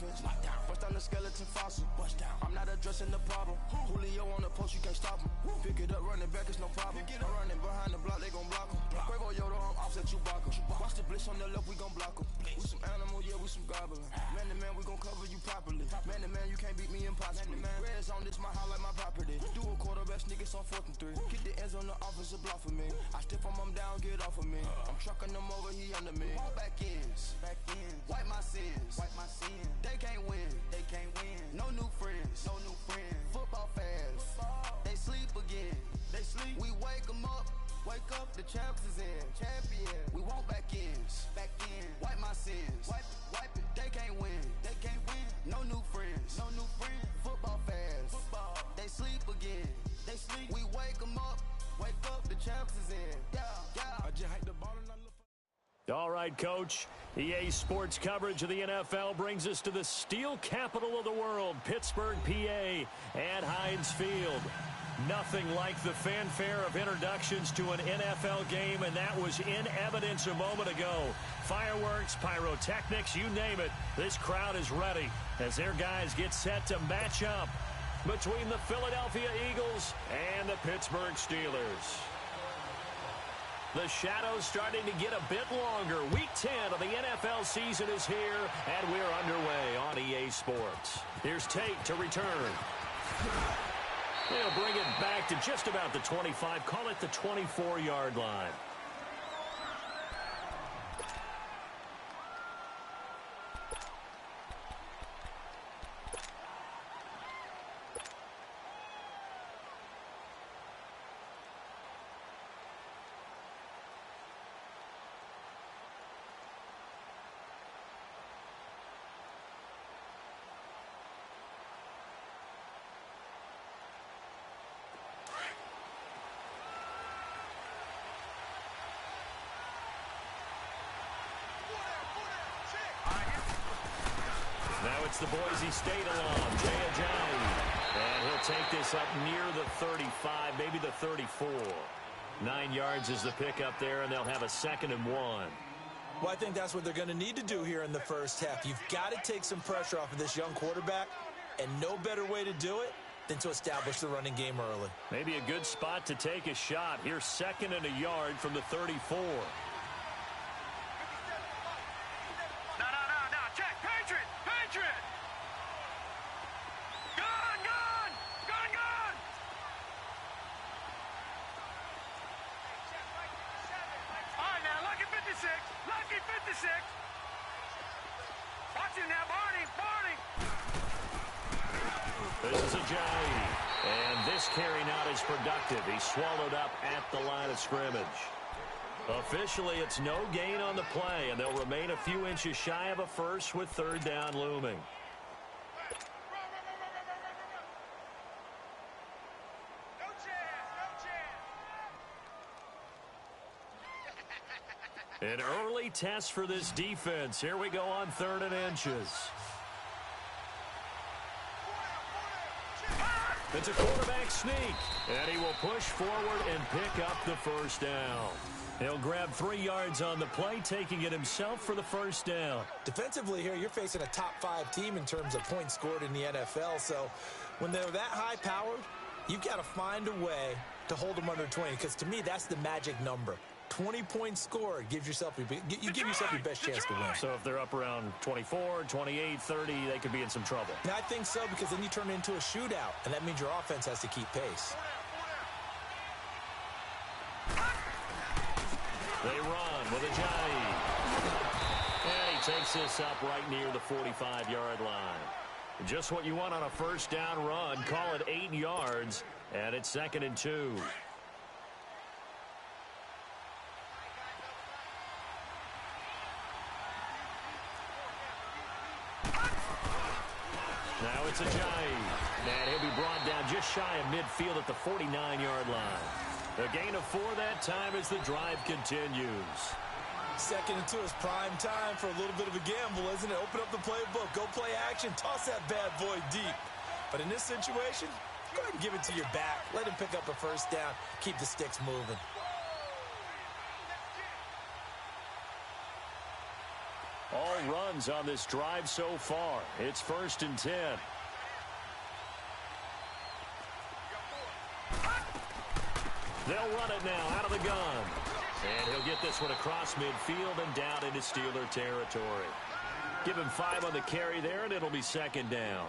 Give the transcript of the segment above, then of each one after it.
offense. Bust down the skeleton fossil. I'm not addressing the problem. Julio on the post, you can't stop him. Pick it up, running back, it's no problem. I'm running behind the block, they gon' block him. Quavo Yoda, I'm offset Chewbacca. Watch the blitz on the left, we gon' block him. We some animal, yeah, we some goblin. Man to man, we gon' cover you properly. Man to man, you can't beat me impossibly. Reds on this, my highlight, my property. Do a quarterback sneakers on 4th and 3. Kick the ends on the offensive block for me. I stiff him, I'm down, get off of me. I'm trucking them over, he under me. Back ends, wipe my sins, They can't win, No new friends, Football fans, they sleep again. We wake them up, the champs is in. Champion, we want back ends, wipe my sins, wipe it. They can't win, No new friends, Football fans, they sleep again. We wake them up, the champs is in. Yeah. I just hike the ball and I look. All right, Coach. EA Sports coverage of the NFL brings us to the steel capital of the world, Pittsburgh, PA, at Heinz Field. Nothing like the fanfare of introductions to an NFL game, and that was in evidence a moment ago. Fireworks, pyrotechnics, you name it. This crowd is ready as their guys get set to match up between the Philadelphia Eagles and the Pittsburgh Steelers. The shadow's starting to get a bit longer. Week 10 of the NFL season is here, and we're underway on EA Sports. Here's Tate to return. They'll bring it back to just about the 25. Call it the 24-yard line. Now it's the Boise State alum, Jay Ajayi. And he'll take this up near the 35, maybe the 34. 9 yards is the pickup there, and they'll have a 2nd and 1. Well, I think that's what they're going to need to do here in the first half. You've got to take some pressure off of this young quarterback, and no better way to do it than to establish the running game early. Maybe a good spot to take a shot. Here's 2nd and a yard from the 34. Lucky 56. Watch him now, Barney. This is Ajayi. And this carry not as productive. He's swallowed up at the line of scrimmage. Officially, it's no gain on the play, and they'll remain a few inches shy of a first with 3rd down looming. An early test for this defense. Here we go on 3rd and inches. It's a quarterback sneak, and he will push forward and pick up the 1st down. He'll grab 3 yards on the play, taking it himself for the 1st down. Defensively here, you're facing a top-5 team in terms of points scored in the NFL, so when they're that high-powered, you've got to find a way to hold them under 20, because to me, that's the magic number. 20 points scored gives yourself you give yourself your best chance to win. So if they're up around 24, 28, 30, they could be in some trouble. Now, I think so, because then you turn it into a shootout, and that means your offense has to keep pace. They run with Ajayi. And he takes this up right near the 45-yard line. Just what you want on a 1st down run. Call it 8 yards, and it's 2nd and 2. Now it's Ajayi. And he'll be brought down just shy of midfield at the 49-yard line. A gain of 4 that time as the drive continues. 2nd and 2 is prime time for a little bit of a gamble, isn't it? Open up the playbook, go play action, toss that bad boy deep. But in this situation, go ahead and give it to your back. Let him pick up a 1st down, keep the sticks moving. All runs runs on this drive so far. It's 1st and 10. They'll run it now out of the gun. And he'll get this one across midfield and down into Steeler territory. Give him 5 on the carry there, and it'll be 2nd down.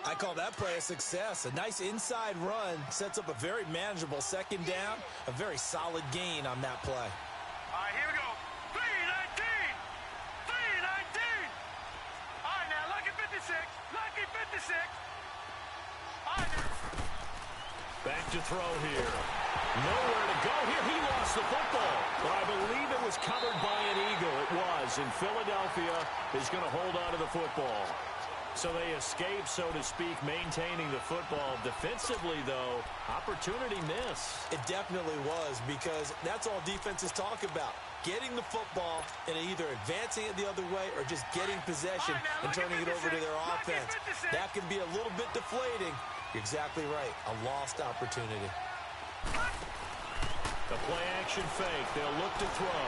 I call that play a success. A nice inside run sets up a very manageable 2nd down. A very solid gain on that play. All right, here we go. 3-19. 3-19. All right, now, lucky 56. Lucky 56. All right, now. Back to throw here. Nowhere to go here. He lost the football. But I believe it was covered by an Eagle. It was. And Philadelphia is going to hold on to the football. So they escape, so to speak, maintaining the football. Defensively, though, opportunity miss. It definitely was, because that's all defenses talk about. Getting the football and either advancing it the other way or just getting possession and turning it over to their offense. That can be a little bit deflating. You're exactly right. A lost opportunity. The play-action fake. They'll look to throw.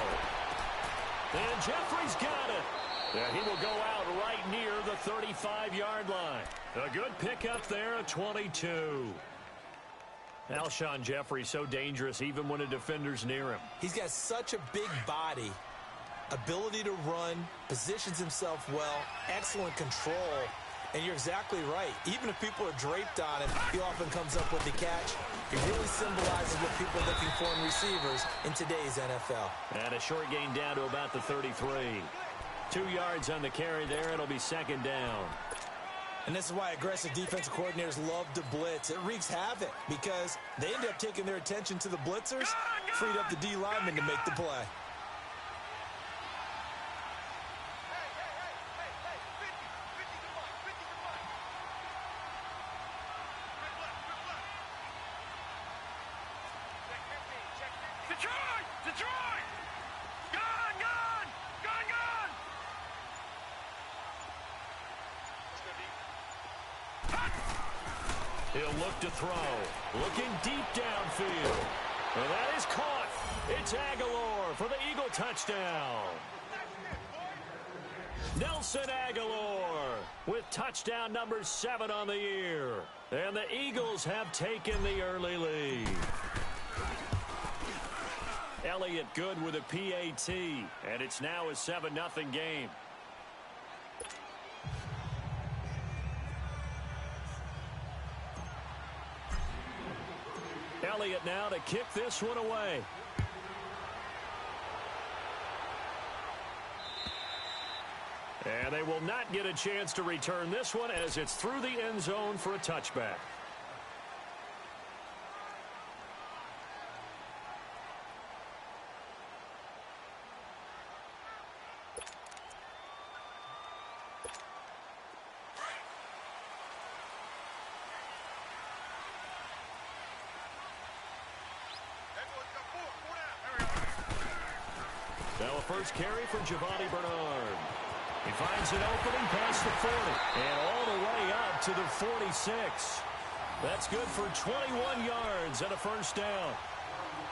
And Jeffrey's got it. Yeah, he will go out right near the 35-yard line. A good pickup there at 22. Alshon Jeffrey so dangerous even when a defender's near him. He's got such a big body, ability to run, positions himself well, excellent control. And you're exactly right. Even if people are draped on him, he often comes up with the catch. He really symbolizes what people are looking for in receivers in today's NFL. And a short gain down to about the 33. 2 yards on the carry there. It'll be 2nd down. And this is why aggressive defensive coordinators love to blitz. It wreaks havoc because they end up taking their attention to the blitzers, freed up the D lineman to make the play. Detroit! Detroit! Gone! Gone! Gone! Gone! He'll look to throw. Looking deep downfield. And that is caught. It's Aguilar for the Eagle touchdown. Nelson Aguilar with touchdown number 7 on the year. And the Eagles have taken the early lead. Elliott good with a PAT. And it's now a 7-0 game. Elliott now to kick this one away. And they will not get a chance to return this one as it's through the end zone for a touchback. Now a first carry from Giovanni Bernard. He finds an opening past the 40 and all the way up to the 46. That's good for 21 yards and a first down.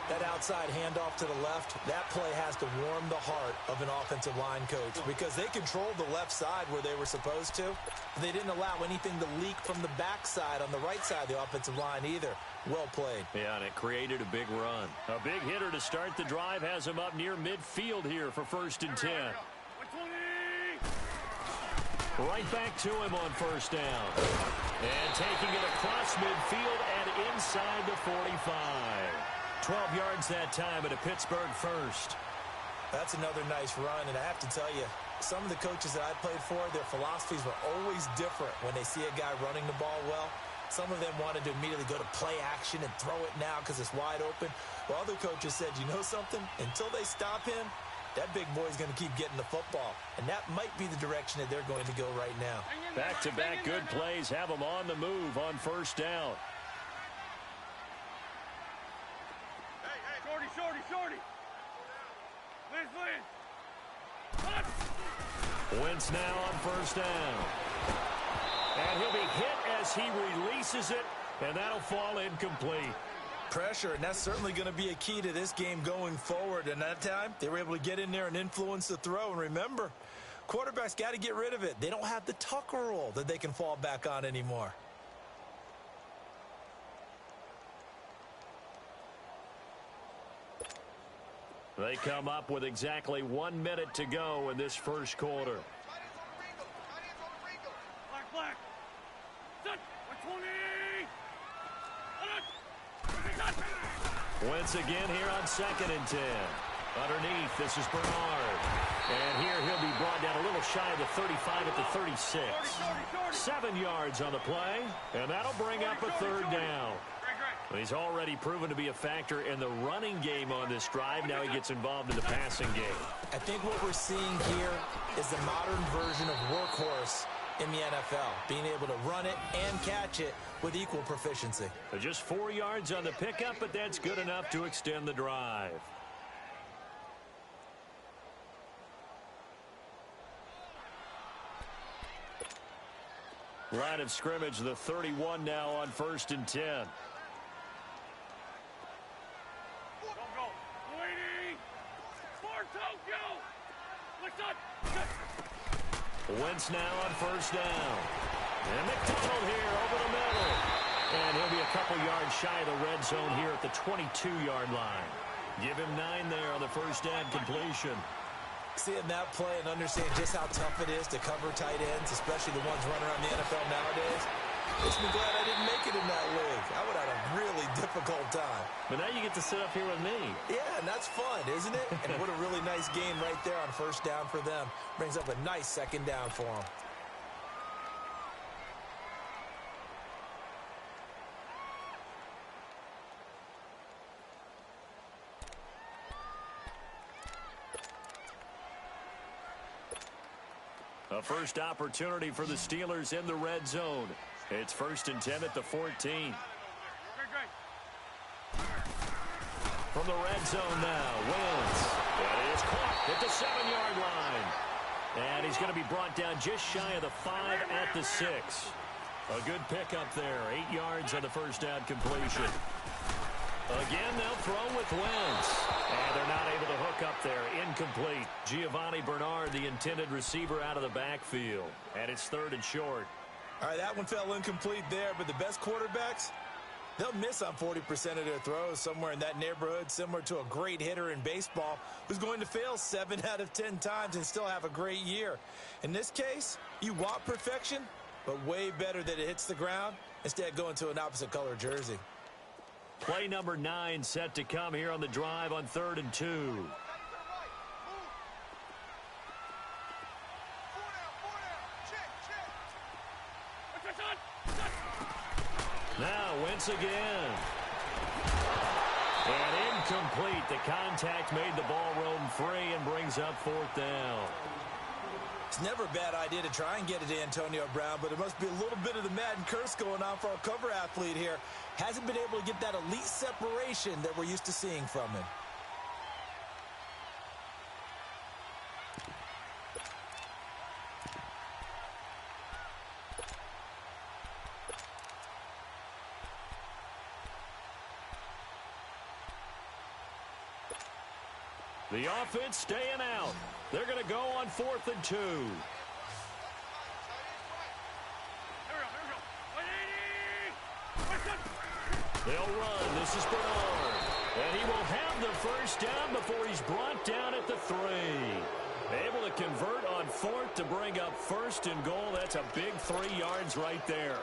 That outside handoff to the left, that play has to warm the heart of an offensive line coach because they controlled the left side where they were supposed to. They didn't allow anything to leak from the backside on the right side of the offensive line either. Well played. Yeah, and it created a big run. A big hitter to start the drive has him up near midfield here for 1st and 10. Right back to him on first down. And taking it across midfield and inside the 45. 12 yards that time at a Pittsburgh first. That's another nice run, and I have to tell you, some of the coaches that I played for, their philosophies were always different when they see a guy running the ball well. Some of them wanted to immediately go to play action and throw it now because it's wide open. While other coaches said, you know something? Until they stop him, that big boy's going to keep getting the football. And that might be the direction that they're going to go right now. Back-to-back good plays have them on the move on first down. Shorty. Wentz now on first down. And he'll be hit as he releases it, and that'll fall incomplete. Pressure, and that's certainly going to be a key to this game going forward. And that time, they were able to get in there and influence the throw. And remember, Quarterbacks got to get rid of it. They don't have the Tucker rule that they can fall back on anymore. They come up with exactly 1 minute to go in this first quarter. Black. Set. 20. Once again here on 2nd and 10. Underneath, this is Bernard. And here he'll be brought down a little shy of the 35 at the 36. 7 yards on the play, and that'll bring up a third down. He's already proven to be a factor in the running game on this drive. Now he gets involved in the passing game. I think what we're seeing here is the modern version of workhorse in the NFL, being able to run it and catch it with equal proficiency. Just 4 yards on the pickup, but that's good enough to extend the drive. Line of scrimmage, the 31 now on 1st and 10. Wentz now on 1st down. And McDonald here over the middle. And he'll be a couple yards shy of the red zone here at the 22-yard line. Give him 9 there on the first down completion. Seeing that play and understand just how tough it is to cover tight ends, especially the ones running around the NFL nowadays, makes me glad I didn't make it in that league. I would have had a really difficult time. But now you get to sit up here with me. Yeah, and that's fun, isn't it? And what a really nice game right there on 1st down for them. Brings up a nice 2nd down for them. A first opportunity for the Steelers in the red zone. It's 1st and 10 at the 14. From the red zone now, Wentz. That is caught at the 7-yard line. And he's going to be brought down just shy of the 5 at the 6. A good pickup there. 8 yards on the first down completion. Again, they'll throw with Wentz. And they're not able to hook up there. Incomplete. Giovanni Bernard, the intended receiver, out of the backfield. And it's 3rd and short. All right, that one fell incomplete there, but the best quarterbacks, they'll miss on 40% of their throws, somewhere in that neighborhood, similar to a great hitter in baseball who's going to fail 7 out of 10 times and still have a great year. In this case, you want perfection, but way better that it hits the ground instead of going to an opposite color jersey. Play number 9 set to come here on the drive on 3rd and 2. Now Wentz again. And incomplete. The contact made the ball roam free and brings up 4th down. It's never a bad idea to try and get it to Antonio Brown, but it must be a little bit of the Madden curse going on for our cover athlete here. Hasn't been able to get that elite separation that we're used to seeing from him. The offense staying out. They're going to go on 4th and 2. They'll run. This is Bernard. And he will have the first down before he's brought down at the 3. Able to convert on 4th to bring up 1st and goal. That's a big 3 yards right there.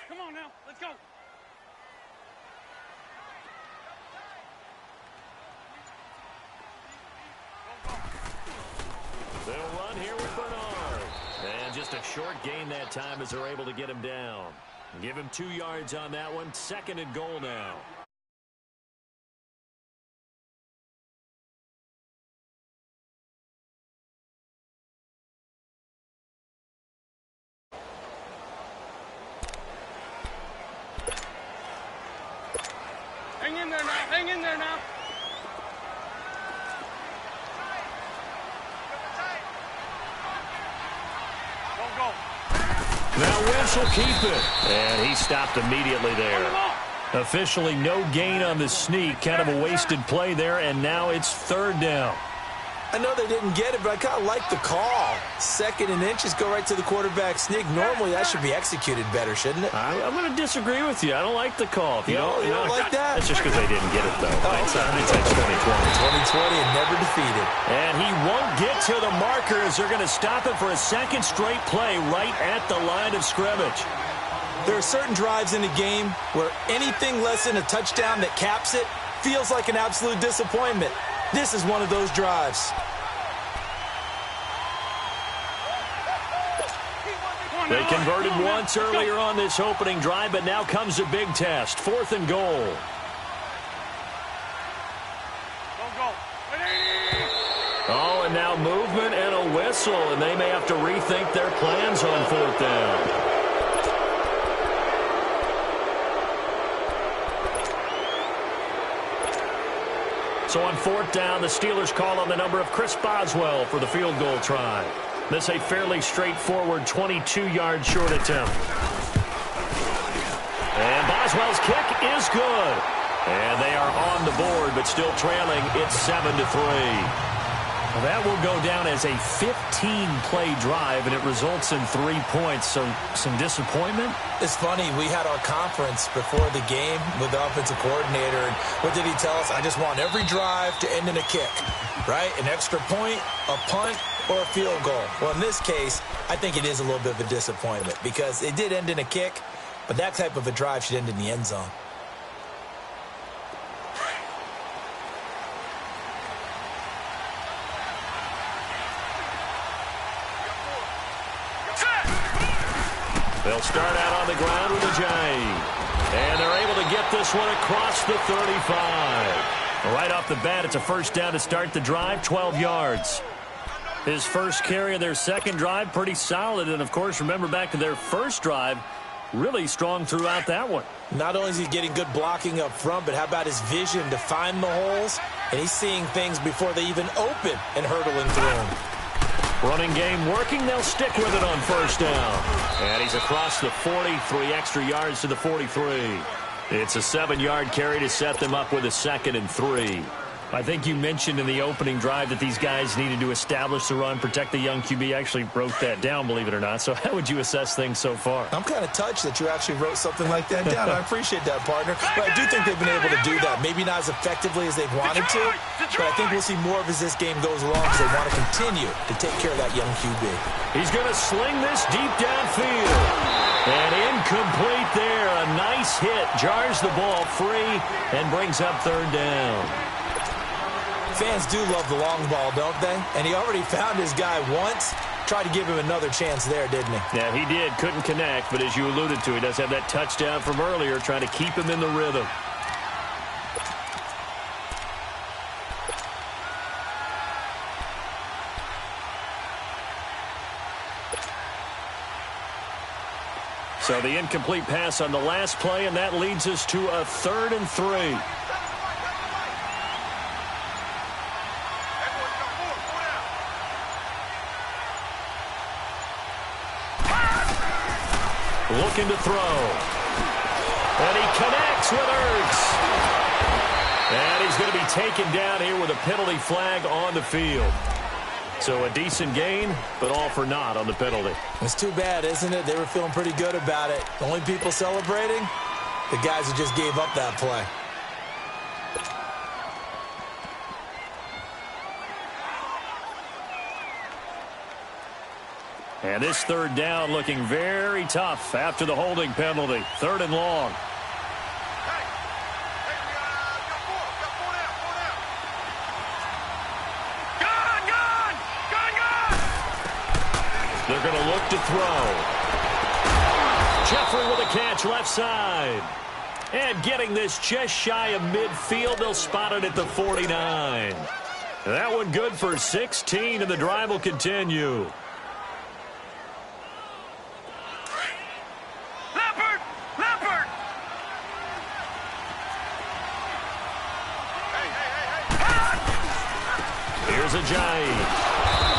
Come on now, let's go. They'll run here with Bernard. And just a short gain that time as they're able to get him down. Give him 2 yards on that one. 2nd and goal now. Hang in there now. Hang in there now. Go. Now Wentz will keep it. And he stopped immediately there. Officially no gain on the sneak. Kind of a wasted play there, and now it's third down. I know they didn't get it, but I kind of like the call. 2nd and inches, go right to the quarterback sneak. Normally, that should be executed better, shouldn't it? I'm going to disagree with you. I don't like the call. You don't like that? That's just because they didn't get it, though. Hindsight's 2020. 2020 and never defeated. And he won't get to the marker as they're going to stop it for a second straight play right at the line of scrimmage. There are certain drives in a game where anything less than a touchdown that caps it feels like an absolute disappointment. This is one of those drives. They converted once earlier on this opening drive, but now comes a big test. 4th and goal. Go. Oh, and now movement and a whistle, and they may have to rethink their plans on 4th down. So on 4th down, the Steelers call on the number of Chris Boswell for the field goal try. This a fairly straightforward 22-yard short attempt. And Boswell's kick is good. And they are on the board, but still trailing. It's 7-3. Well, that will go down as a 15-play drive, and it results in 3 points. So some disappointment? It's funny. We had our conference before the game with the offensive coordinator. And what did he tell us? I just want every drive to end in a kick, right? An extra point, a punt, or a field goal. Well, in this case, I think it is a little bit of a disappointment because it did end in a kick, but that type of a drive should end in the end zone. They'll start out on the ground with a J. And they're able to get this one across the 35. Right off the bat, it's a first down to start the drive, 12 yards. His first carry of their second drive, pretty solid. And, of course, remember back to their first drive, really strong throughout that one. Not only is he getting good blocking up front, but how about his vision to find the holes? And he's seeing things before they even open and hurtling through them. Running game working. They'll stick with it on first down. And he's across the 40, 3 extra yards to the 43. It's a 7-yard carry to set them up with a 2nd and 3. I think you mentioned in the opening drive that these guys needed to establish the run, protect the young QB. I actually wrote that down, believe it or not. So how would you assess things so far? I'm kind of touched that you actually wrote something like that down. I appreciate that, partner. But I do think they've been able to do that. Maybe not as effectively as they've wanted to, but I think we'll see more of as this game goes along because they want to continue to take care of that young QB. He's going to sling this deep downfield. And incomplete there. A nice hit. Jars the ball free and brings up 3rd down. Fans do love the long ball, don't they? And he already found his guy once. Tried to give him another chance there, didn't he? Yeah, he did. Couldn't connect, but as you alluded to, he does have that touchdown from earlier, trying to keep him in the rhythm. So the incomplete pass on the last play, and that leads us to a 3rd and 3. Looking to throw. And he connects with Ertz. And he's going to be taken down here with a penalty flag on the field. So a decent gain, but all for naught on the penalty. It's too bad, isn't it? They were feeling pretty good about it. The only people celebrating, the guys who just gave up that play. And this 3rd down looking very tough after the holding penalty. 3rd and long. They're going to look to throw. Jeffrey with a catch left side. And getting this just shy of midfield. They'll spot it at the 49. That one good for 16, and the drive will continue. Here's Ajayi.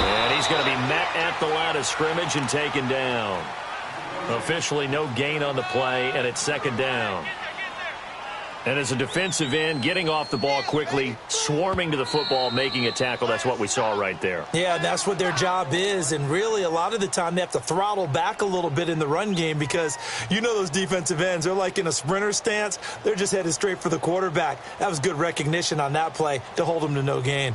And he's going to be met at the line of scrimmage and taken down. Officially no gain on the play, and it's second down. And as a defensive end, getting off the ball quickly, swarming to the football, making a tackle, that's what we saw right there. Yeah, that's what their job is. And really, a lot of the time, they have to throttle back a little bit in the run game because you know those defensive ends, they're like in a sprinter stance. They're just headed straight for the quarterback. That was good recognition on that play to hold them to no gain.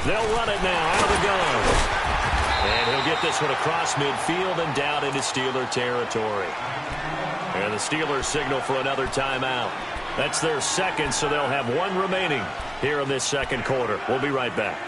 They'll run it now out of the gun. And he'll get this one across midfield and down into Steeler territory. And the Steelers signal for another timeout. That's their second, so they'll have one remaining here in this second quarter. We'll be right back.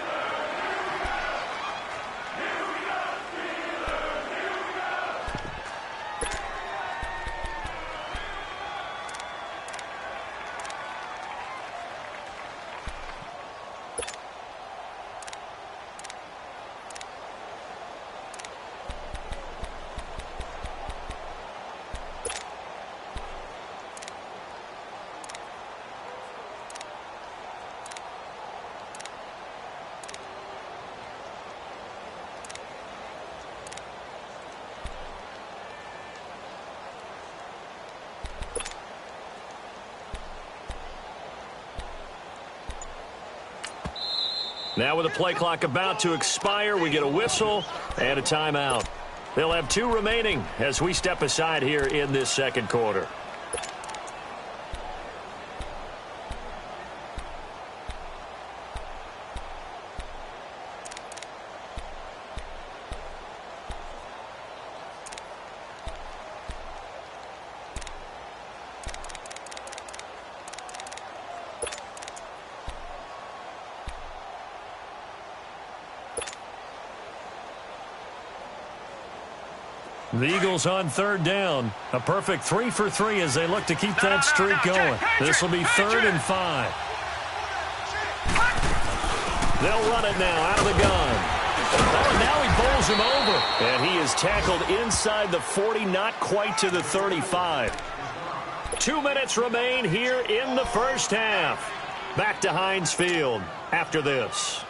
Now with the play clock about to expire, we get a whistle and a timeout. They'll have two remaining as we step aside here in this second quarter. The Eagles on third down. A perfect 3 for 3 as they look to keep that streak going. This will be 3rd and 5. They'll run it now out of the gun. Oh, and now he bowls him over. And he is tackled inside the 40, not quite to the 35. 2 minutes remain here in the first half. Back to Heinz Field after this.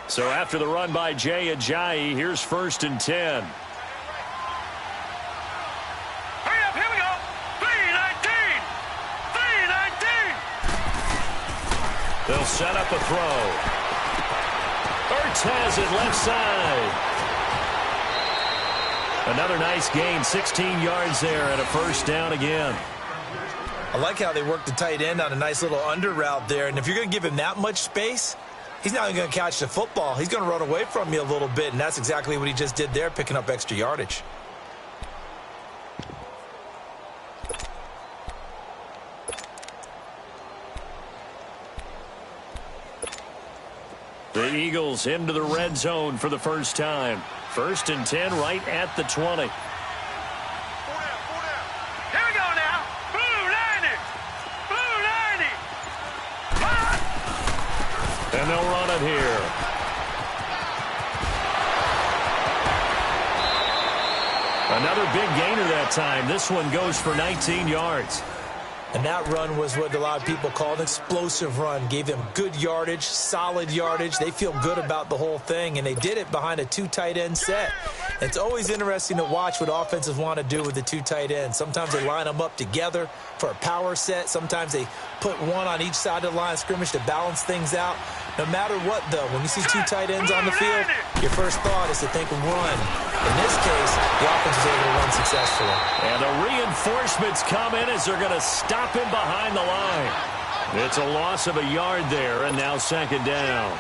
So after the run by Jay Ajayi, here's 1st and 10. Hurry up, here we go. 3-19. 3-19. They'll set up a throw. Ertz has it left side. Another nice gain, 16 yards there and a first down again. I like how they work the tight end on a nice little under route there. And if you're going to give him that much space, he's not even going to catch the football. He's going to run away from you a little bit, and that's exactly what he just did there, picking up extra yardage. The Eagles into the red zone for the first time. 1st and 10 right at the 20. Here we go now. Blue 90. Blue 90. And they'll run it here. Another big gainer that time. This one goes for 19 yards. And that run was what a lot of people call an explosive run. Gave them good yardage, solid yardage. They feel good about the whole thing, and they did it behind a 2 tight end set. It's always interesting to watch what offenses want to do with the 2 tight ends. Sometimes they line them up together for a power set. Sometimes they put one on each side of the line of scrimmage to balance things out. No matter what, though, when you see 2 tight ends on the field, your first thought is to think run. In this case, the offense was able to run successfully. And the reinforcements come in as they're going to stop him behind the line. It's a loss of a yard there, and now 2nd down.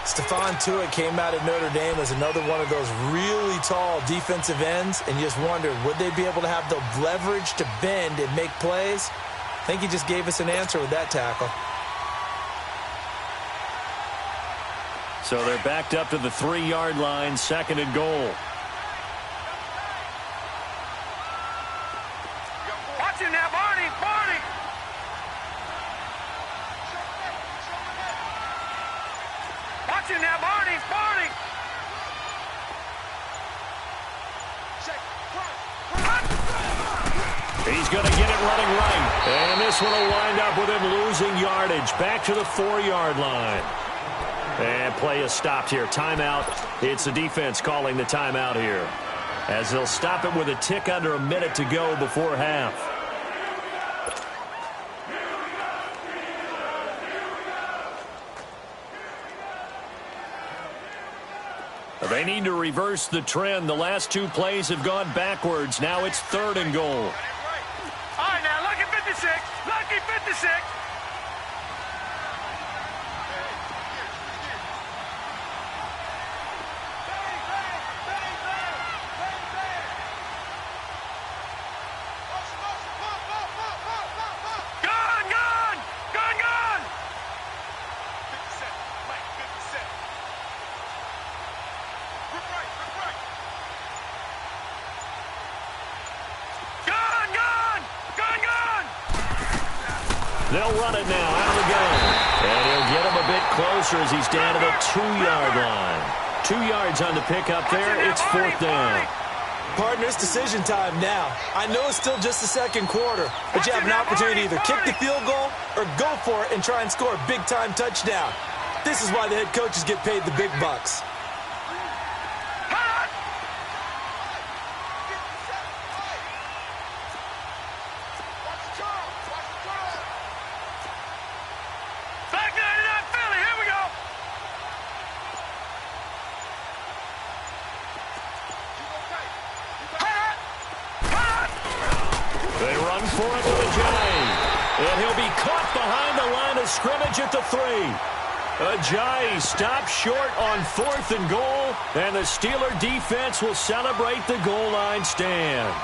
Stephon Tuitt came out of Notre Dame as another one of those really tall defensive ends, and you just wondered, would they be able to have the leverage to bend and make plays? I think he just gave us an answer with that tackle. So they're backed up to the 3-yard line, 2nd and goal. He's going to get it running right. And this one will wind up with him losing yardage. Back to the 4-yard line. And play is stopped here. Timeout. It's the defense calling the timeout here, as they'll stop it with a tick under a minute to go before half. They need to reverse the trend. The last 2 plays have gone backwards. Now it's 3rd and goal. All right, now, lucky 56. Lucky 56. They'll run it now out of the gun. And he'll get him a bit closer as he's down to the 2-yard line. 2 yards on the pickup there. It's 4th down. Partner, it's decision time now. I know it's still just the 2nd quarter, but you have an opportunity to either kick the field goal or go for it and try and score a big-time touchdown. This is why the head coaches get paid the big bucks. Scrimmage at the 3. Ajayi stopped short on 4th and goal, and the Steeler defense will celebrate the goal line stand.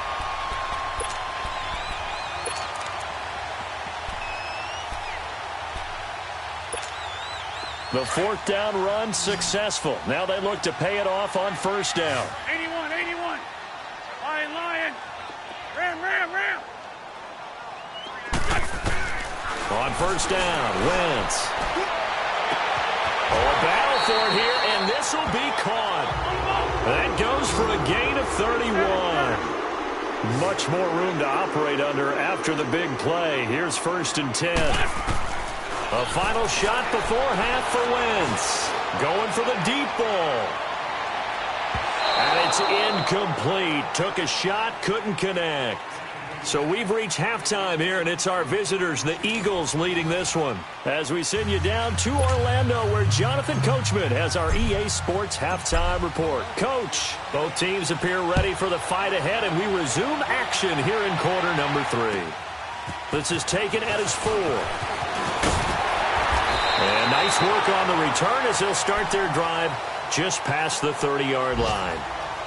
The 4th down run successful. Now they look to pay it off on 1st down. 81, 81. Lion. Ram. On 1st down, Wentz. A battle for it here, and this will be caught. That goes for a gain of 31. Much more room to operate under after the big play. Here's 1st and 10. A final shot before half for Wentz. Going for the deep ball. And it's incomplete. Took a shot, couldn't connect. So we've reached halftime here, and it's our visitors, the Eagles, leading this one. As we send you down to Orlando, where Jonathan Coachman has our EA Sports halftime report. Coach, both teams appear ready for the fight ahead, and we resume action here in quarter number 3. This is taken at his 4. And nice work on the return as they'll start their drive just past the 30-yard line.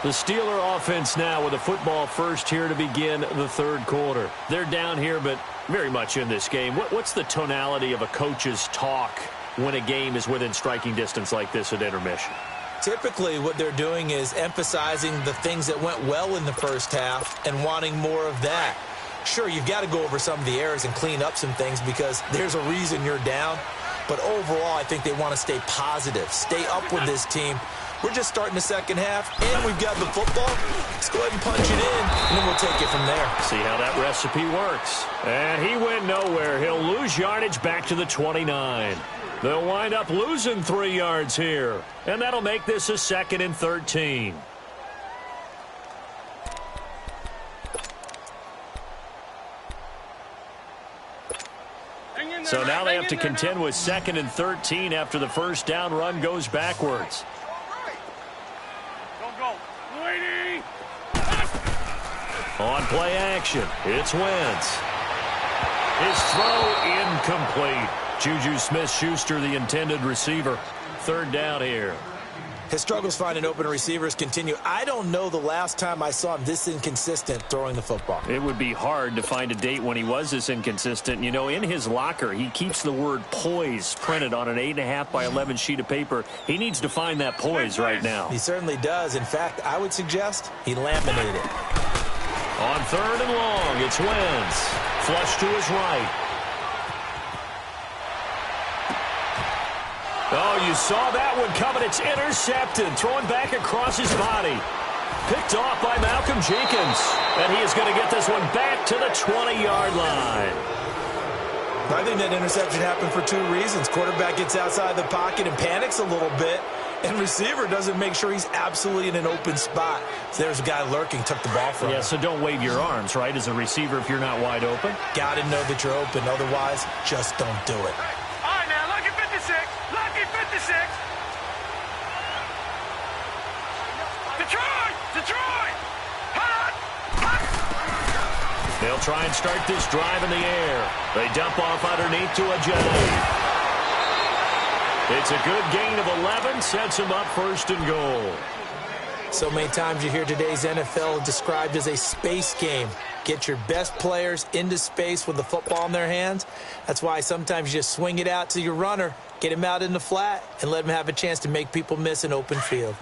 The Steeler offense now with a football first here to begin the 3rd quarter. They're down here, but very much in this game. What's the tonality of a coach's talk when a game is within striking distance like this at intermission? Typically, what they're doing is emphasizing the things that went well in the first half and wanting more of that. Sure, you've got to go over some of the errors and clean up some things because there's a reason you're down. But overall, I think they want to stay positive, stay up with this team. We're just starting the 2nd half, and we've got the football. Let's go ahead and punch it in, and then we'll take it from there. See how that recipe works. And he went nowhere. He'll lose yardage back to the 29. They'll wind up losing 3 yards here, and that'll make this a 2nd and 13. So now they have to contend with 2nd and 13 after the 1st down run goes backwards. On play action, it's Wentz. His throw incomplete. Juju Smith-Schuster, the intended receiver. 3rd down here. His struggles finding open receivers continue. I don't know the last time I saw him this inconsistent throwing the football. It would be hard to find a date when he was this inconsistent. You know, in his locker, he keeps the word poise printed on an 8.5 by 11 sheet of paper. He needs to find that poise right now. He certainly does. In fact, I would suggest he laminated it. On 3rd and long, it's Wentz. Flush to his right. Oh, you saw that one coming. It's intercepted. Throwing back across his body. picked off by Malcolm Jenkins. And he is going to get this one back to the 20-yard line. I think that interception happened for two reasons. Quarterback gets outside the pocket and panics a little bit, and receiver doesn't make sure he's absolutely in an open spot. So there's a guy lurking, took the ball from him. Yeah, so don't wave your arms, right, as a receiver if you're not wide open. Got to know that you're open. Otherwise, just don't do it. All right, now, lucky 56. Lucky 56. Detroit! Detroit! Hot! Hot! They'll try and start this drive in the air. They dump off underneath to Ajay. It's a good gain of 11, sets him up first and goal. So many times you hear today's NFL described as a space game. Get your best players into space with the football in their hands. That's why sometimes you just swing it out to your runner, get him out in the flat, and let him have a chance to make people miss an open field.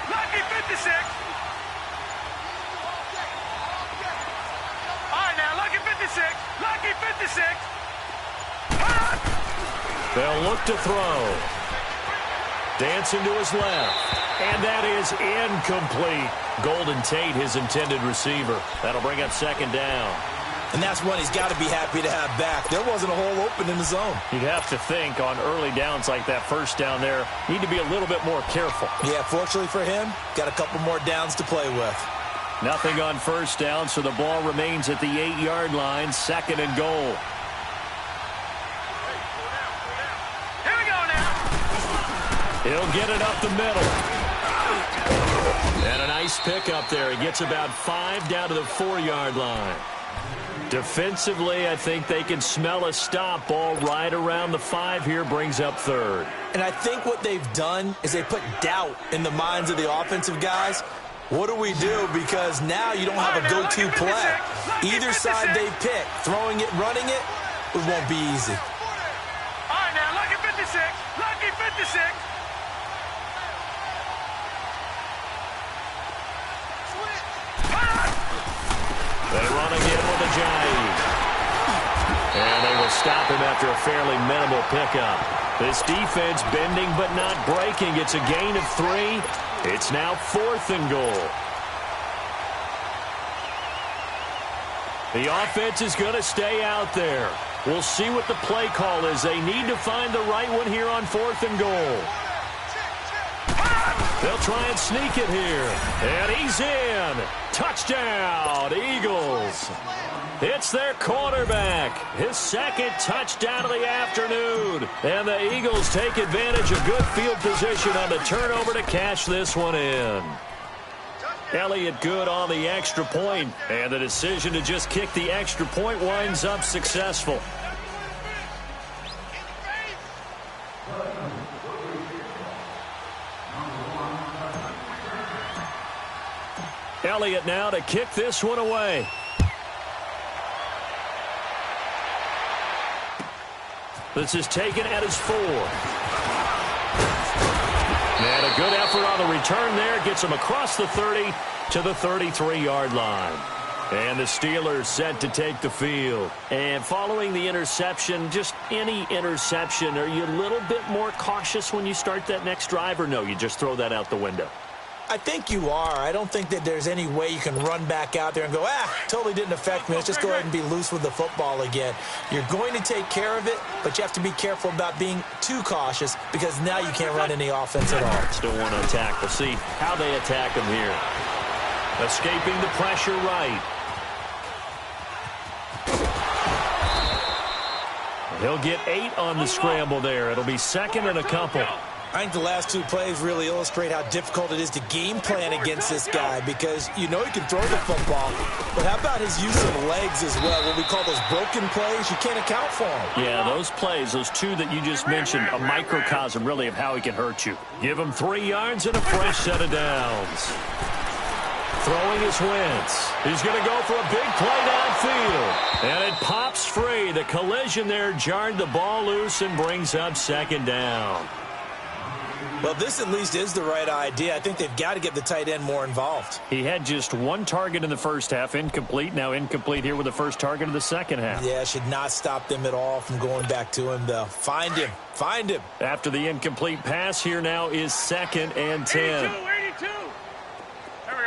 Lucky 56. All right, now, lucky 56. Lucky 56. They'll look to throw. Dancing to his left. And that is incomplete. Golden Tate, his intended receiver. That'll bring up second down. And that's one he's got to be happy to have back. There wasn't a hole open in the zone. You'd have to think on early downs like that first down there, need to be a little bit more careful. Yeah, fortunately for him, got a couple more downs to play with. Nothing on first down, so the ball remains at the 8-yard line, second and goal. Here we go now. He'll get it up the middle. And a nice pick up there. He gets about 5 down to the 4-yard line. Defensively, I think they can smell a stop. Ball right around the 5 here, brings up third. And I think what they've done is they put doubt in the minds of the offensive guys. What do we do? Because now you don't have a go-to play. Either side they pick, throwing it, running it, it won't be easy. All right, now, lucky 56. Lucky 56. They run again with Ajay. And they will stop him after a fairly minimal pickup. This defense bending but not breaking. It's a gain of 3. It's now 4th and goal. The offense is going to stay out there. We'll see what the play call is. They need to find the right one here on 4th and goal. They'll try and sneak it here. And he's in. Touchdown, Eagles. It's their quarterback. His second touchdown of the afternoon. And the Eagles take advantage of good field position on the turnover to cash this one in. Elliott good on the extra point. And the decision to just kick the extra point winds up successful. Elliott now to kick this one away. This is taken at his 4. And a good effort on the return there. Gets him across the 30 to the 33-yard line. And the Steelers set to take the field. And following the interception, just any interception, are you a little bit more cautious when you start that next drive, or no, you just throw that out the window? I think you are. I don't think that there's any way you can run back out there and go, totally didn't affect me. Let's just go ahead and be loose with the football again. You're going to take care of it, but you have to be careful about being too cautious because now you can't run any offense at all. Still want to attack. We'll see how they attack him here. Escaping the pressure right. He'll get 8 on the scramble there. It'll be second and a couple. I think the last 2 plays really illustrate how difficult it is to game plan against this guy because you know he can throw the football, but how about his use of legs as well? What we call those broken plays, you can't account for them. Yeah, those plays, those 2 that you just mentioned, a microcosm really of how he can hurt you. Give him 3 yards and a fresh set of downs. Throwing his Wentz. He's going to go for a big play downfield. And it pops free. The collision there jarred the ball loose and brings up second down. Well, this at least is the right idea. I think they've got to get the tight end more involved. He had just one target in the first half, incomplete. Now incomplete here with the first target of the second half. Yeah, should not stop them at all from going back to him, though. Find him. Find him. After the incomplete pass, here now is 2nd and 10. 82. Here we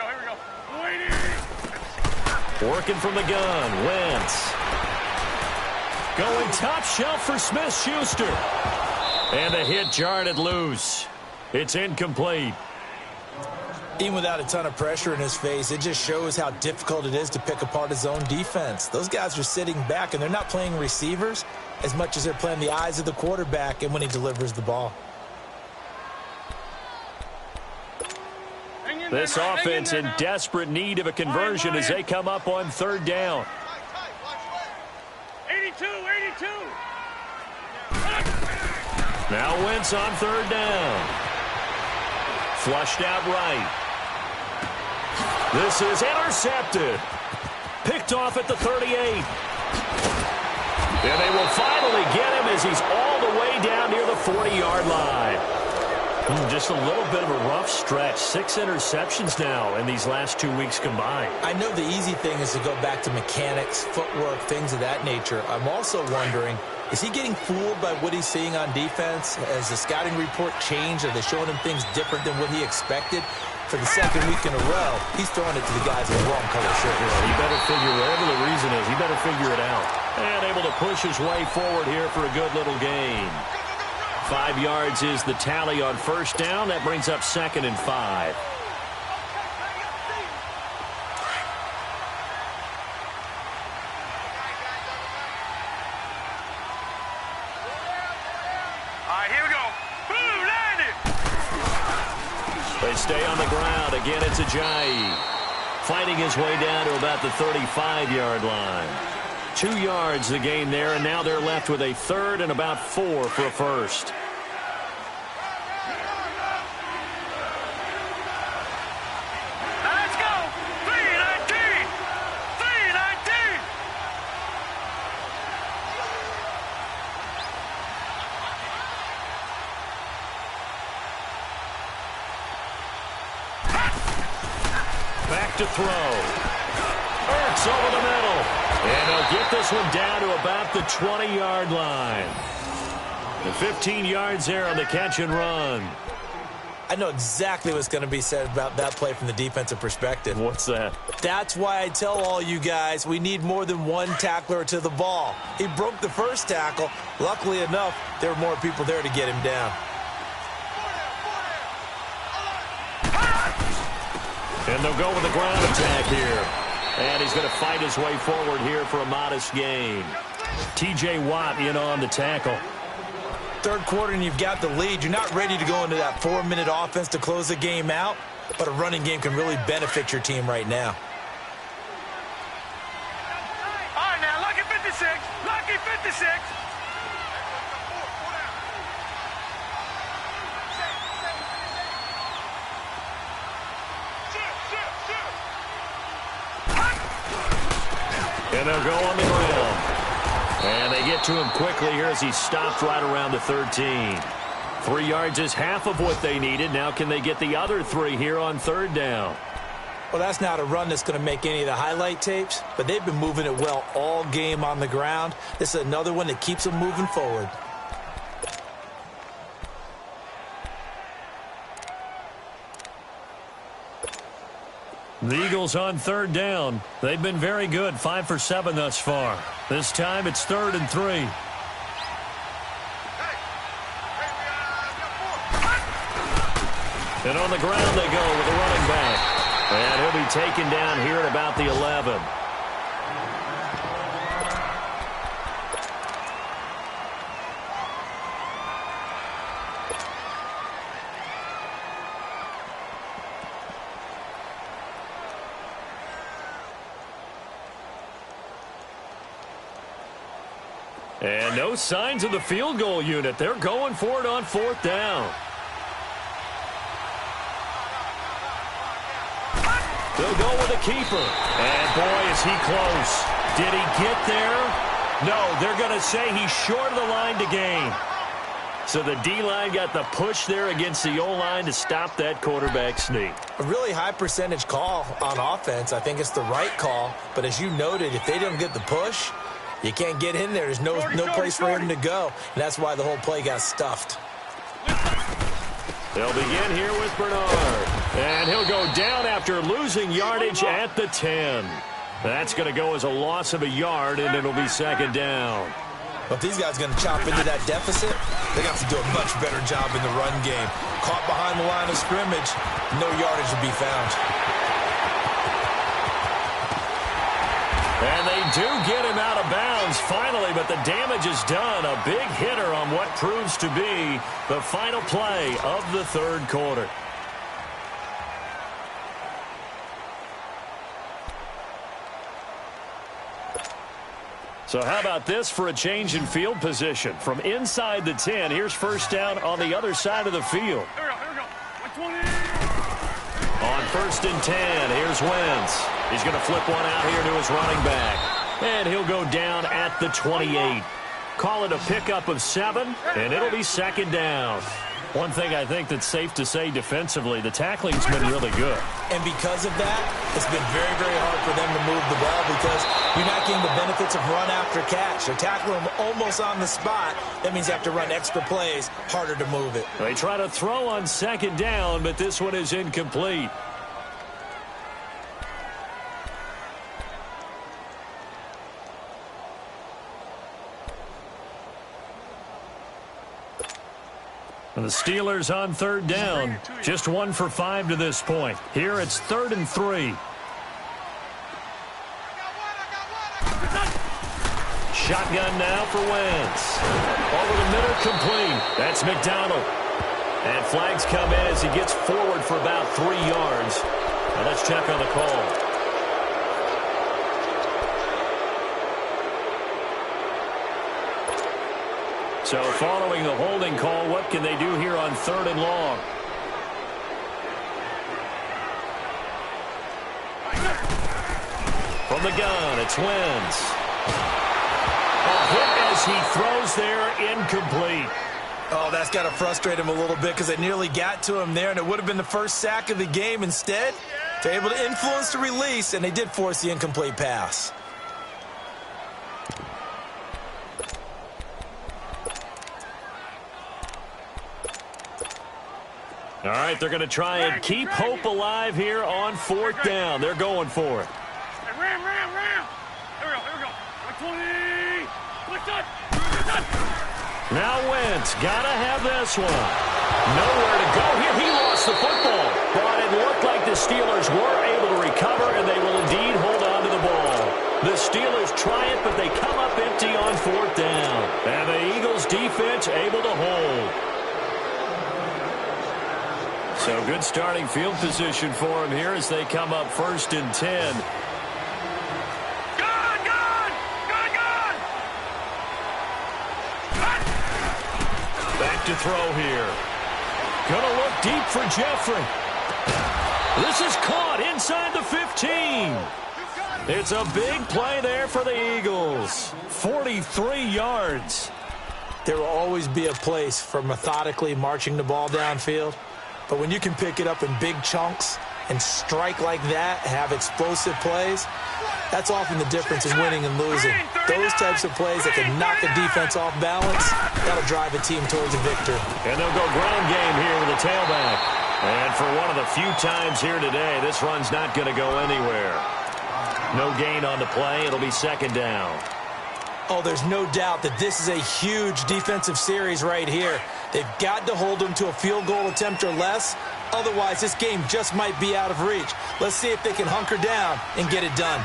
go. Working from the gun, Wentz. Going top shelf for Smith-Schuster. And the hit jarred it loose. It's incomplete. Even without a ton of pressure in his face, it just shows how difficult it is to pick apart his own defense. Those guys are sitting back, and they're not playing receivers as much as they're playing the eyes of the quarterback and when he delivers the ball. This offense in desperate need of a conversion as they come up on 3rd down. 82. Now Wentz on 3rd down. Flushed out right. This is intercepted. Picked off at the 38. And they will finally get him as he's all the way down near the 40-yard line. Just a little bit of a rough stretch. 6 interceptions now in these last 2 weeks combined. I know the easy thing is to go back to mechanics, footwork, things of that nature. I'm also wondering, is he getting fooled by what he's seeing on defense? Has the scouting report changed? Are they showing him things different than what he expected? For the 2nd week in a row, he's throwing it to the guys in the wrong color shirt. He better figure, whatever the reason is, he better figure it out. And able to push his way forward here for a good little gain. 5 yards is the tally on 1st down. That brings up 2nd and 5. They stay on the ground. Again, it's Ajayi. Fighting his way down to about the 35-yard line. 2 yards the gain there, and now they're left with a 3rd and about 4 for a first. Let's go. 319. 319. Back to throw. Ertz over the middle. And they'll get this one down to about the 20-yard line. The 15 yards there on the catch and run. I know exactly what's going to be said about that play from the defensive perspective. What's that? That's why I tell all you guys we need more than one tackler to the ball. He broke the first tackle. Luckily enough, there were more people there to get him down. And they'll go with the ground attack here. And he's going to fight his way forward here for a modest gain. T.J. Watt in on the tackle. 3rd quarter and you've got the lead. You're not ready to go into that 4-minute offense to close the game out, but a running game can really benefit your team right now. All right, now, lucky 56. Lucky 56. And they'll go on the ground. And they get to him quickly here as he stopped right around the 13. 3 yards is half of what they needed. Now can they get the other 3 here on 3rd down? Well, that's not a run that's going to make any of the highlight tapes, but they've been moving it well all game on the ground. This is another one that keeps them moving forward. The Eagles on 3rd down. They've been very good, 5 for 7 thus far. This time it's 3rd and 3. And on the ground they go with the running back. And he'll be taken down here at about the 11. And no signs of the field goal unit. They're going for it on 4th down. They'll go with a keeper. And boy, is he close. Did he get there? No, they're going to say he's short of the line to gain. So the D-line got the push there against the O-line to stop that quarterback sneak. A really high percentage call on offense. I think it's the right call. But as you noted, if they don't get the push, you can't get in there. There's no place for him to go. And that's why the whole play got stuffed. They'll begin here with Bernard. And he'll go down after losing yardage at the 10. That's going to go as a loss of a yard, and it'll be second down. Well, if these guys are going to chop into that deficit, they're going to have to do a much better job in the run game. Caught behind the line of scrimmage, no yardage to be found. And they do get him out of bounds finally, but the damage is done. A big hitter on what proves to be the final play of the third quarter. So how about this for a change in field position? From inside the 10, here's first down on the other side of the field. Here we go. 120. On first and 10, here's Wentz. He's going to flip one out here to his running back. And he'll go down at the 28. Call it a pickup of 7, and it'll be second down. One thing I think that's safe to say defensively, the tackling's been really good. And because of that, it's been very, very hard for them to move the ball because you're not getting the benefits of run after catch. They're tackling them almost on the spot. That means you have to run extra plays, harder to move it. They try to throw on second down, but this one is incomplete. And the Steelers on third down. Just 1 for 5 to this point. Here it's 3rd and 3. Shotgun now for Wentz. Over the middle, complete. That's McDonald. And flags come in as he gets forward for about 3 yards. Now let's check on the call. So following the holding call, what can they do here on 3rd and long? From the gun, it's Wentz. A hit as he throws there, incomplete. Oh, that's got to frustrate him a little bit because they nearly got to him there, and it would have been the first sack of the game. Instead, they're able to influence the release, and they did force the incomplete pass. All right, they're going to try and keep hope alive here on 4th down. They're going for it. Ram. Here we go. 120. Now Wentz, got to have this one. Nowhere to go here. He lost the football. But it looked like the Steelers were able to recover, and they will indeed hold on to the ball. The Steelers try it, but they come up empty on 4th down. And the Eagles defense able to hold. So good starting field position for them here as they come up 1st and 10. Back to throw here. Gonna look deep for Jeffrey. This is caught inside the 15. It's a big play there for the Eagles. 43 yards. There will always be a place for methodically marching the ball downfield. But when you can pick it up in big chunks and strike like that, have explosive plays, that's often the difference in winning and losing. Those types of plays that can knock the defense off balance, that'll drive a team towards a victory. And they'll go ground game here with a tailback. And for one of the few times here today, this run's not going to go anywhere. No gain on the play. It'll be second down. Oh, there's no doubt that this is a huge defensive series right here. They've got to hold them to a field goal attempt or less. Otherwise, this game just might be out of reach. Let's see if they can hunker down and get it done.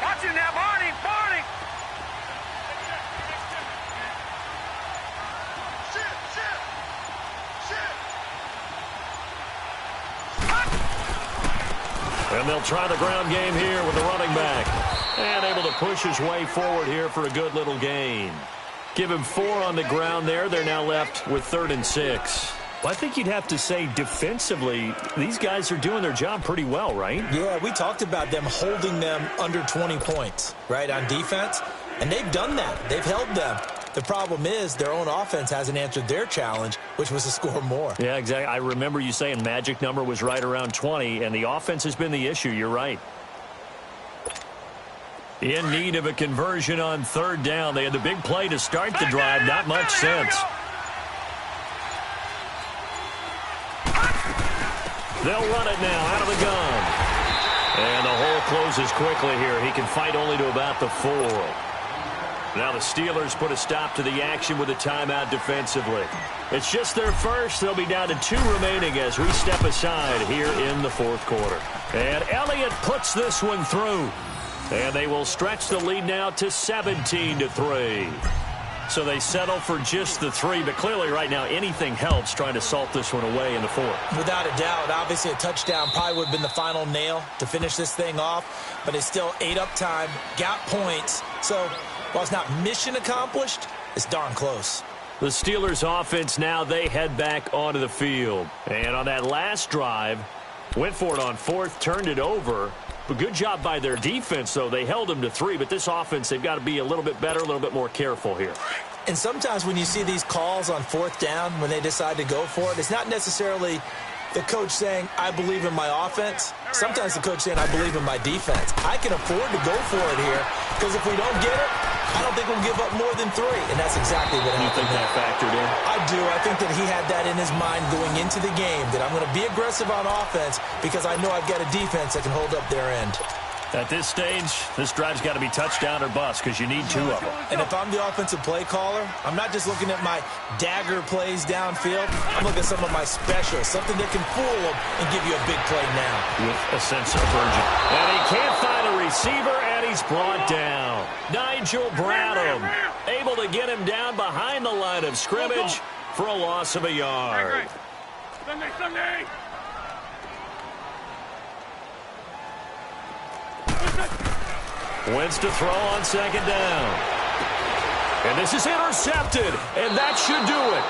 Watch it now, Barney. And they'll try the ground game here with the running back. And able to push his way forward here for a good little gain. Give him 4 on the ground there. They're now left with 3rd and 6. Well, I think you'd have to say defensively, these guys are doing their job pretty well, right? Yeah, we talked about them holding them under 20 points, right, on defense. And they've done that. They've held them. The problem is their own offense hasn't answered their challenge, which was to score more. Yeah, exactly. I remember you saying magic number was right around 20, and the offense has been the issue. You're right. In need of a conversion on third down. They had the big play to start the drive. Not much sense. They'll run it now out of the gun. And the hole closes quickly here. He can fight only to about the 4. Now the Steelers put a stop to the action with a timeout defensively. It's just their first. They'll be down to 2 remaining as we step aside here in the fourth quarter. And Elliott puts this one through. And they will stretch the lead now to 17-3. So they settle for just the 3, but clearly right now anything helps trying to salt this one away in the 4th. Without a doubt, obviously a touchdown probably would have been the final nail to finish this thing off, but it's still 8 up time, got points. So while it's not mission accomplished, it's darn close. The Steelers offense now, they head back onto the field. And on that last drive, went for it on 4th, turned it over. But good job by their defense, though. They held them to 3, but this offense, they've got to be a little bit better, a little bit more careful here. And sometimes when you see these calls on 4th down, when they decide to go for it, it's not necessarily the coach saying, I believe in my offense. Sometimes the coach saying, I believe in my defense. I can afford to go for it here, because if we don't get it, I don't think we'll give up more than 3. And that's exactly what happened. You think that factored in? I do. I think that he had that in his mind going into the game, that I'm going to be aggressive on offense because I know I've got a defense that can hold up their end. At this stage, this drive's got to be touchdown or bust because you need 2 of them. And if I'm the offensive play caller, I'm not just looking at my dagger plays downfield. I'm looking at some of my specials, something that can fool them and give you a big play now. With a sense of urgency. And he can't find a receiver, and he's brought down. Nigel Bradham able to get him down behind the line of scrimmage for a loss of a yard. Sunday. Wentz to throw on 2nd down. And this is intercepted, and that should do it.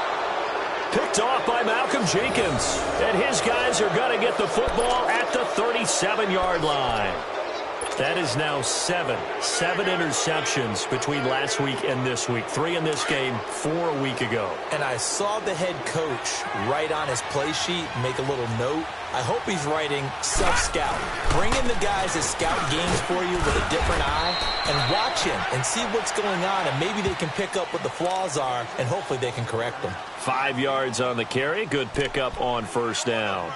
Picked off by Malcolm Jenkins. And his guys are going to get the football at the 37-yard line. That is now 7 interceptions between last week and this week. 3 in this game, 4 a week ago. And I saw the head coach write on his play sheet, make a little note. I hope he's writing self-scout. Bring in the guys that scout games for you with a different eye and watch him and see what's going on, and maybe they can pick up what the flaws are, and hopefully they can correct them. 5 yards on the carry. Good pickup on 1st down.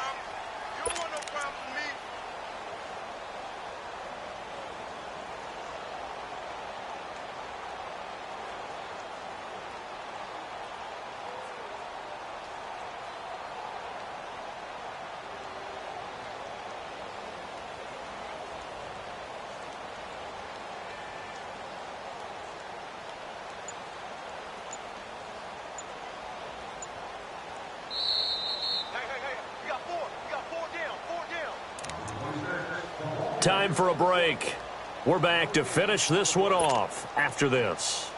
Time for a break. We're back to finish this one off after this.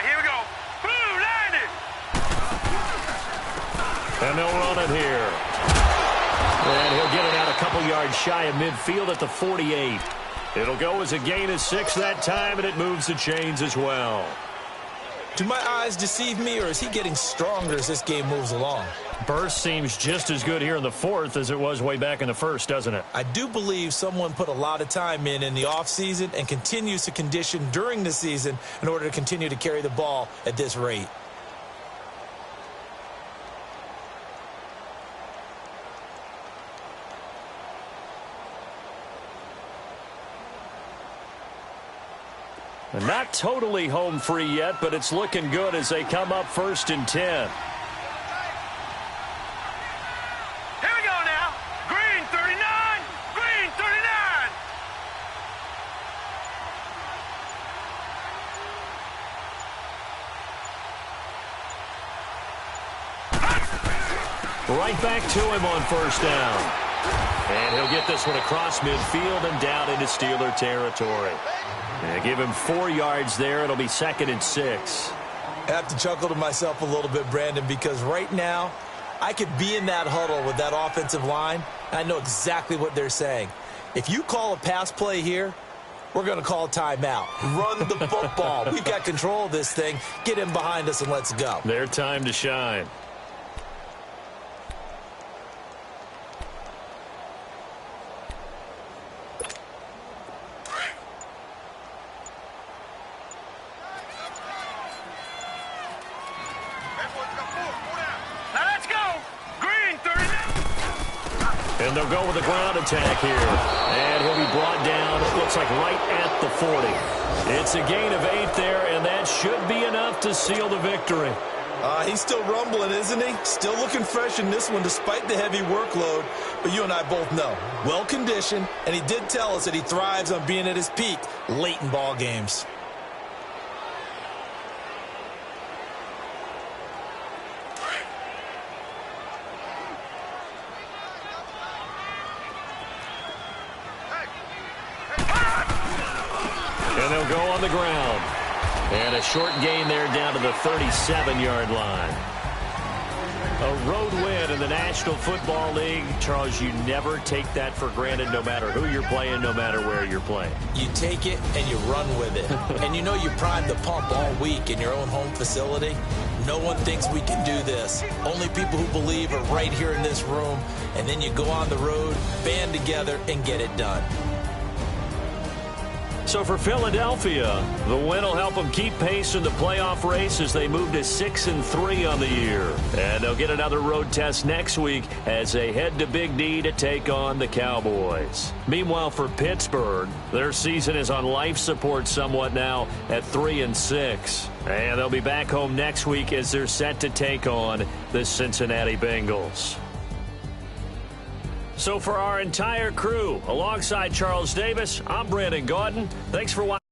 Here we go. Boom, landed. And they'll run it here. And he'll get it out a couple yards shy of midfield at the 48. It'll go as a gain of 6 that time, and it moves the chains as well. Do my eyes deceive me, or is he getting stronger as this game moves along? Burst seems just as good here in the 4th as it was way back in the 1st, doesn't it? I do believe someone put a lot of time in the offseason and continues to condition during the season in order to continue to carry the ball at this rate. And not totally home free yet, but it's looking good as they come up 1st and 10. Here we go now. Green 39. Green 39. Right back to him on first down. And he'll get this one across midfield and down into Steeler territory. And give him 4 yards there. It'll be 2nd and 6. I have to chuckle to myself a little bit, Brandon, because right now I could be in that huddle with that offensive line. And I know exactly what they're saying. If you call a pass play here, we're going to call a timeout. Run the football. We've got control of this thing. Get him behind us and let's go. Their time to shine. And they'll go with a ground attack here. And he'll be brought down, it looks like right at the 40. It's a gain of 8 there, and that should be enough to seal the victory. He's still rumbling, isn't he? Still looking fresh in this one despite the heavy workload. But you and I both know, well-conditioned, and he did tell us that he thrives on being at his peak late in ball games. And they'll go on the ground. And a short gain there down to the 37-yard line. A road win in the National Football League. Charles, you never take that for granted no matter who you're playing, no matter where you're playing. You take it and you run with it. And you know you prime the pump all week in your own home facility. No one thinks we can do this. Only people who believe are right here in this room. And then you go on the road, band together, and get it done. So for Philadelphia, the win will help them keep pace in the playoff race as they move to 6-3 on the year. And they'll get another road test next week as they head to Big D to take on the Cowboys. Meanwhile, for Pittsburgh, their season is on life support somewhat now at 3-6. And they'll be back home next week as they're set to take on the Cincinnati Bengals. So for our entire crew, alongside Charles Davis, I'm Brandon Gaudin. Thanks for watching.